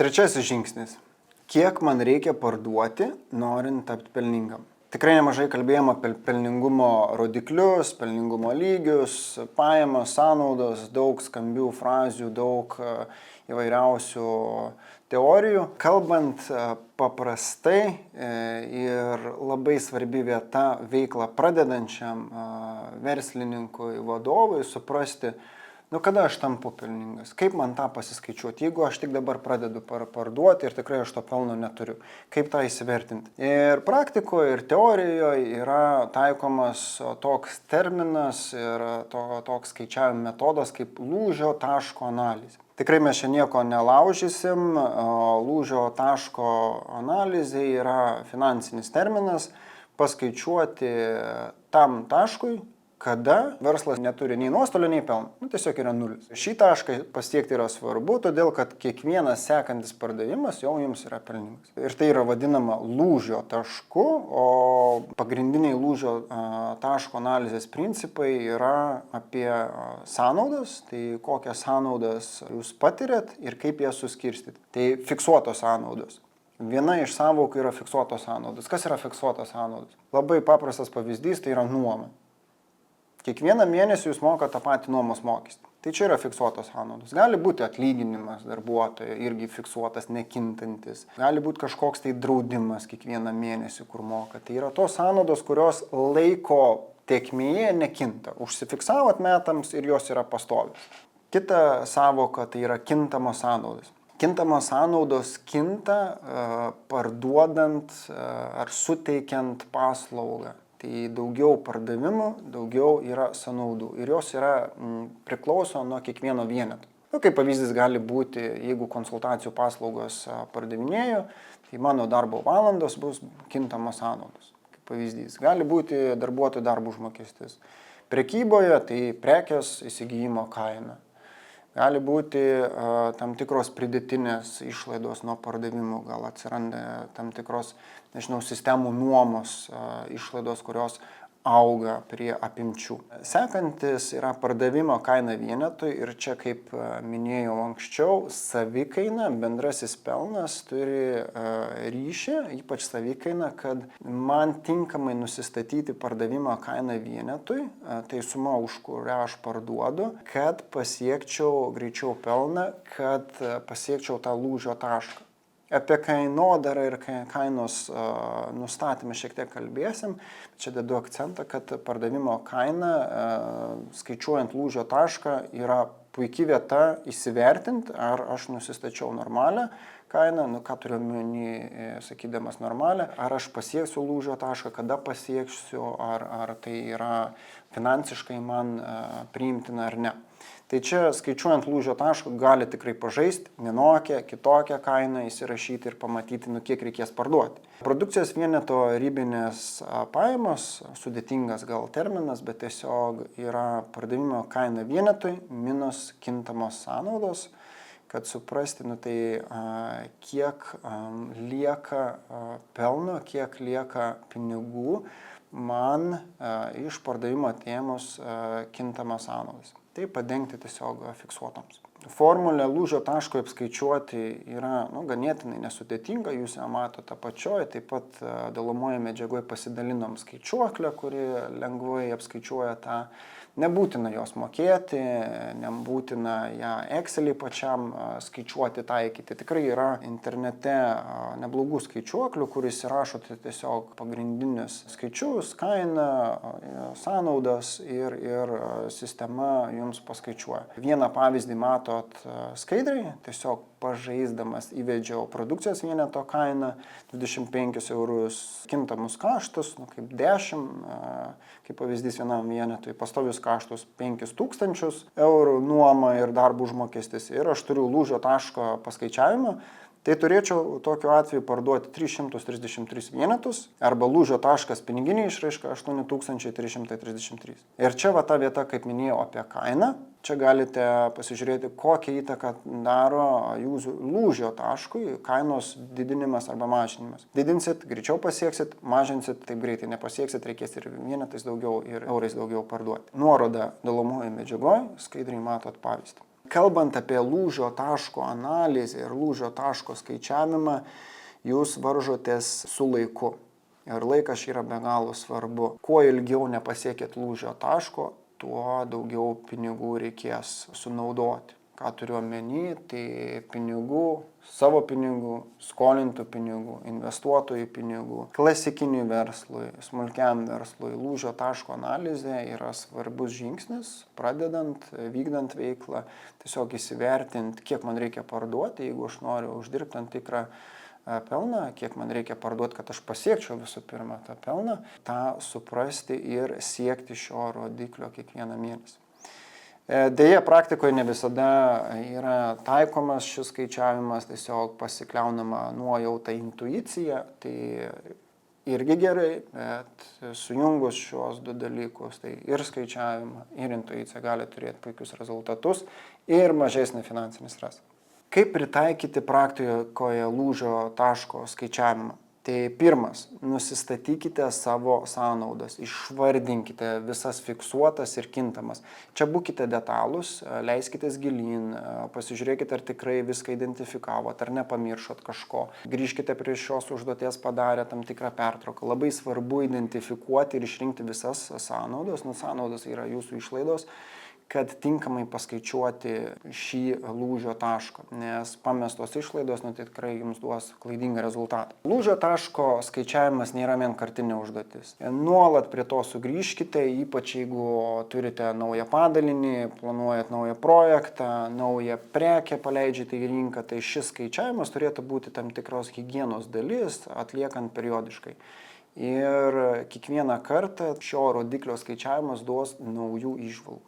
Trečiasis žingsnis. Kiek man reikia parduoti, norint tapti pelningam? Tikrai nemažai kalbėjome apie pelningumo rodiklius, pelningumo lygius, pajamas, sąnaudas, daug skambių frazių, daug įvairiausių teorijų. Kalbant paprastai ir labai svarbi vieta veiklą pradedančiam verslininkui, vadovui suprasti, kada aš tampu pelningas, kaip man tą pasiskaičiuoti, jeigu aš tik dabar pradedu parduoti ir tikrai aš to pelno neturiu, kaip tą įsivertinti. Ir praktikoje, ir teorijoje yra taikomas toks terminas ir toks skaičiavimo metodas kaip lūžio taško analizė. Tikrai mes čia nieko nelaužysim, lūžio taško analizė yra finansinis terminas paskaičiuoti tam taškui, kada verslas neturi nei nuostolio, nei pelno. Tiesiog yra nulis. Šį tašką pasiekti yra svarbu, todėl kad kiekvienas sekantis pardavimas jau jums yra pelningas. Ir tai yra vadinama lūžio tašku, o pagrindiniai lūžio taško analizės principai yra apie sąnaudas, tai kokias sąnaudas jūs patiriat ir kaip jas suskirstyti. Tai fiksuotos sąnaudos. Viena iš sąvokų yra fiksuotos sąnaudos. Kas yra fiksuotos sąnaudos? Labai paprastas pavyzdys, tai yra nuoma. Kiekvieną mėnesį jūs mokate tą patį nuomos mokestį. Tai čia yra fiksuotos sąnaudos. Gali būti atlyginimas darbuotojo, irgi fiksuotas, nekintantis. Gali būti kažkoks tai draudimas kiekvieną mėnesį, kur moka. Tai yra tos sąnaudos, kurios laiko tėkmėje nekinta. Užsifiksavot metams ir jos yra pastovios. Kita sąvoka tai yra kintamos sąnaudos. Kintamos sąnaudos kinta parduodant ar suteikiant paslaugą. Tai daugiau pardavimų, daugiau yra sąnaudų ir jos yra priklauso nuo kiekvieno vieneto. Kaip pavyzdys gali būti, jeigu konsultacijų paslaugos pardavinėju, tai mano darbo valandos bus kintamos sąnaudos. Kaip pavyzdys, gali būti darbuotojų darbo užmokestis. Prekyboje tai prekės įsigijimo kaina. Gali būti tam tikros pridėtinės išlaidos nuo pardavimų, gal atsiranda tam tikros, sistemų nuomos išlaidos, kurios auga prie apimčių. Sekantis yra pardavimo kaina vienetui ir čia, kaip minėjau anksčiau, savikaina, bendrasis pelnas turi ryšį, ypač savikaina, kad man tinkamai nusistatyti pardavimo kainą vienetui, tai suma, už kurią aš parduodu, kad pasiekčiau greičiau pelną, kad pasiekčiau tą lūžio tašką. Apie kainodarą ir kainos nustatymą šiek tiek kalbėsim. Čia dedu akcentą, kad pardavimo kaina, skaičiuojant lūžio tašką, yra puikia vieta įsivertinti, ar aš nusistačiau normalią kainą, ką turiu omeny, sakydamas normalią, ar aš pasieksiu lūžio tašką, kada pasieksiu, ar tai yra finansiškai man priimtina ar ne. Tai čia skaičiuojant lūžio tašką gali tikrai pažaisti vienokią, kitokią kainą įsirašyti ir pamatyti, kiek reikės parduoti. Produkcijos vieneto ribinės pajamos, sudėtingas gal terminas, bet tiesiog yra pardavimo kaina vienetui minus kintamos sąnaudos, kad suprasti, kiek lieka pelno, kiek lieka pinigų man iš pardavimo atėmus kintamas sąnaudas. Tai padengti tiesiog fiksuotams. Formulė lūžio taško apskaičiuoti yra ganėtinai nesudėtinga, jūs ją matote apačioje, taip pat dalomoje medžiagoje pasidalinom skaičiuoklę, kuri lengvai apskaičiuoja tą. Nebūtina jos mokėti, nebūtina ją Excelį pačiam skaičiuoti, taikyti. Tikrai yra internete neblogų skaičiuoklių, kuris įrašote tiesiog pagrindinius skaičius, kainą, sąnaudas ir sistema jums paskaičiuoja. Vieną pavyzdį matot skaidriai, tiesiog pažaisdamas įvedžiau produkcijos vieneto kainą, 25 eurus, kintamus kaštus, kaip 10, kaip pavyzdys vienam vienetui, pastovius kaštus 5000 eurų, nuoma ir darbo užmokestis, ir aš turiu lūžio taško paskaičiavimą, tai turėčiau tokiu atveju parduoti 333 vienetus arba lūžio taškas piniginė išraiška 8333. Ir čia ta vieta, kaip minėjau, apie kainą. Čia galite pasižiūrėti, kokią įtaką daro jūsų lūžio taškui kainos didinimas arba mažinimas. Didinsit, greičiau pasieksit, mažinsit, taip greitai nepasieksit, reikės ir vienetais daugiau ir eurais daugiau parduoti. Nuoroda dalomoje medžiagoje, skaidriai matot pavyzdį. Kalbant apie lūžio taško analizę ir lūžio taško skaičiavimą, jūs varžotės su laiku. Ir laikas yra be galo svarbu. Kuo ilgiau nepasiekėt lūžio taško, tuo daugiau pinigų reikės sunaudoti. Ką turiu omeny, tai pinigų, savo pinigų, skolintų pinigų, investuotojų pinigų, klasikiniui verslui, smulkiam verslui. Lūžio taško analizė yra svarbus žingsnis, pradedant, vykdant veiklą, tiesiog įsivertinti, kiek man reikia parduoti, jeigu aš noriu uždirbti tam tikrą pelną, kiek man reikia parduoti, kad aš pasiekčiau visų pirma tą pelną, tą suprasti ir siekti šio rodiklio kiekvieną mėnesį. Deja, praktikoje ne visada yra taikomas šis skaičiavimas, tiesiog pasikliaunama nuojauta, intuicija, tai irgi gerai, bet sujungus šios du dalykus, tai ir skaičiavimą, ir intuicija gali turėti puikius rezultatus ir mažesnį finansinį stresą. Kaip pritaikyti praktikoje lūžio taško skaičiavimą? Tai pirmas, nusistatykite savo sąnaudas, išvardinkite visas fiksuotas ir kintamas. Čia būkite detalūs, leiskitės gilyn, pasižiūrėkite, ar tikrai viską identifikavot, ar nepamiršot kažko. Grįžkite prie šios užduoties padarę tam tikrą pertrauką. Labai svarbu identifikuoti ir išrinkti visas sąnaudas, sąnaudos yra jūsų išlaidos, kad tinkamai paskaičiuoti šį lūžio tašką, nes pamestos išlaidos tai tikrai jums duos klaidingą rezultatą. Lūžio taško skaičiavimas nėra vienkartinė užduotis. Nuolat prie to sugrįžkite, ypač jeigu turite naują padalinį, planuojat naują projektą, naują prekę paleidžiate į rinką, tai šis skaičiavimas turėtų būti tam tikros higienos dalis, atliekant periodiškai. Ir kiekvieną kartą šio rodiklio skaičiavimas duos naujų įžvalgų.